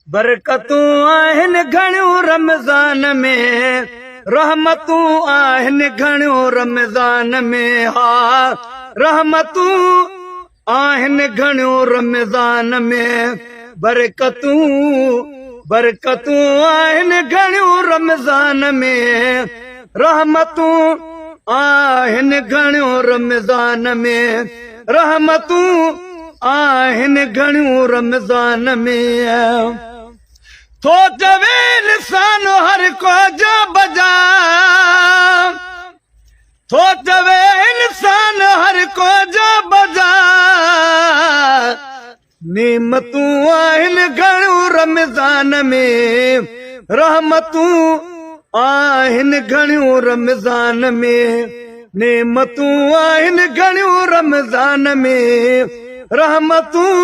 बरकतूं आहिनि घणियूं रमज़ान में, रहमतूं आहिनि घणियूं रमज़ान में। हा रहमतूं आहिनि घणियूं रमज़ान में, बरकतूं आहिनि घणियूं रमज़ान में, रहमतूं आहिनि घणियूं रमज़ान में, रहमतूं आहिनि घणियूं रमज़ान में। थो चवे इंसान हर को जो बजा, थो चवे इंसान हर को जो बजा, नेमतूं आहिनि घणियूं रमज़ान में, रहमतूं आहिनि घणियूं रमज़ान में, नेमतूं आहिनि घणियूं रमज़ान में, रहमतूं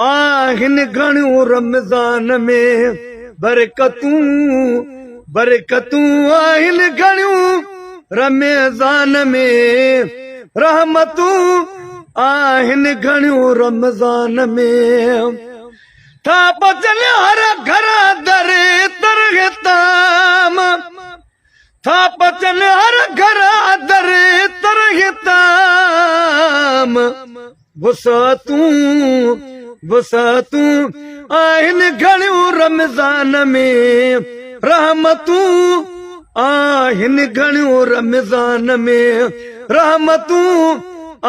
आहिनि घणियूं रमज़ान में, बरकतूं आहिनि घणियूं रमज़ान में, रहमतूं आहिनि घणियूं रमज़ान में। था बचन हर घर दर तरगताम, था बचन हर घर दर तरगताम, वसातूं आहिनि घणियूं रमज़ान में, रहमतूं आहिनि घणियूं रमज़ान में, रहमतूं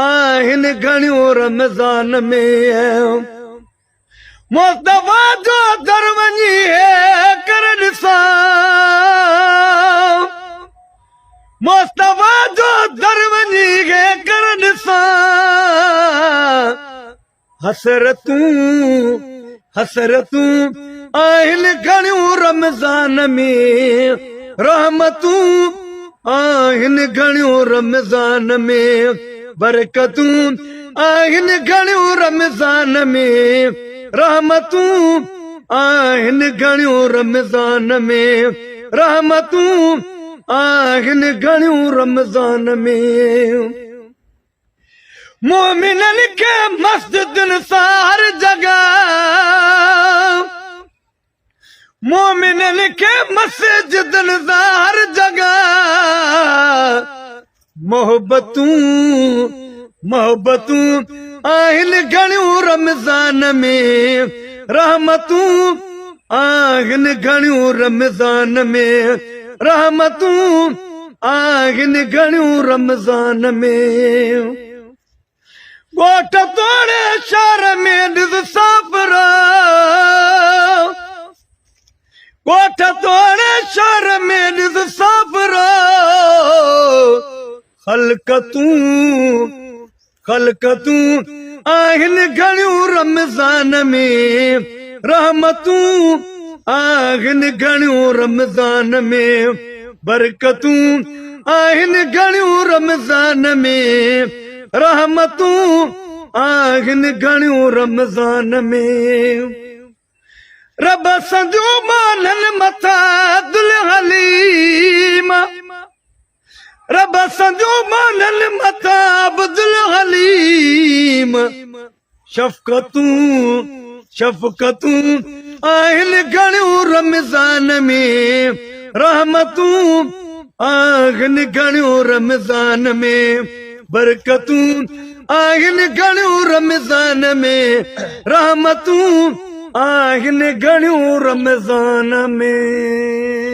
आहिनि घणियूं रमज़ान में। मुस्तफा जो दर वञी कर ॾिसां, मुस्तफा जो दर वञी कर ॾिसां, हसरतूं आहिनि घणियूं रमज़ान में, रहमतूं आहिनि घणियूं रमज़ान में, बरकतूं आहिनि घणियूं रमज़ान में, रहमतूं आहिनि घणियूं रमज़ान में, रहमतूं आहिनि घणियूं रमज़ान में। मोमिनन खे मस्जिदुनि सां हर जगह, मोमिनन खे मस्जिदुनि सां हर जगह, मोहब्बतूं आहिनि घणियूं रमज़ान में, रहमतूं आहिनि घणियूं रमज़ान में, रहमतूं आहिनि घणियूं रमज़ान में। ॻोठ तोड़े शहर में ॾिस साबरा, ॻोठ तोड़े शहर में ॾिस साबरा, ख़लक़तूं आहिनि घणियूं रमज़ान में, रहमतूं आहिनि घणियूं रमज़ान में, बरकतूं आहिनि घणियूं रमज़ान में, रहमतूं आहिनि घणियूं रमज़ान में। रब संजो माननि मथां दुल हलीम, रब संजो माननि मथां अब्दुल हलीम, शफ़क़तूं आहिनि घणियूं रमज़ान में, रहमतूं आहिनि घणियूं रमज़ान में, बरकतूं आहिनि घणियूं रमज़ान में, रहमतूं आहिनि घणियूं रमज़ान में।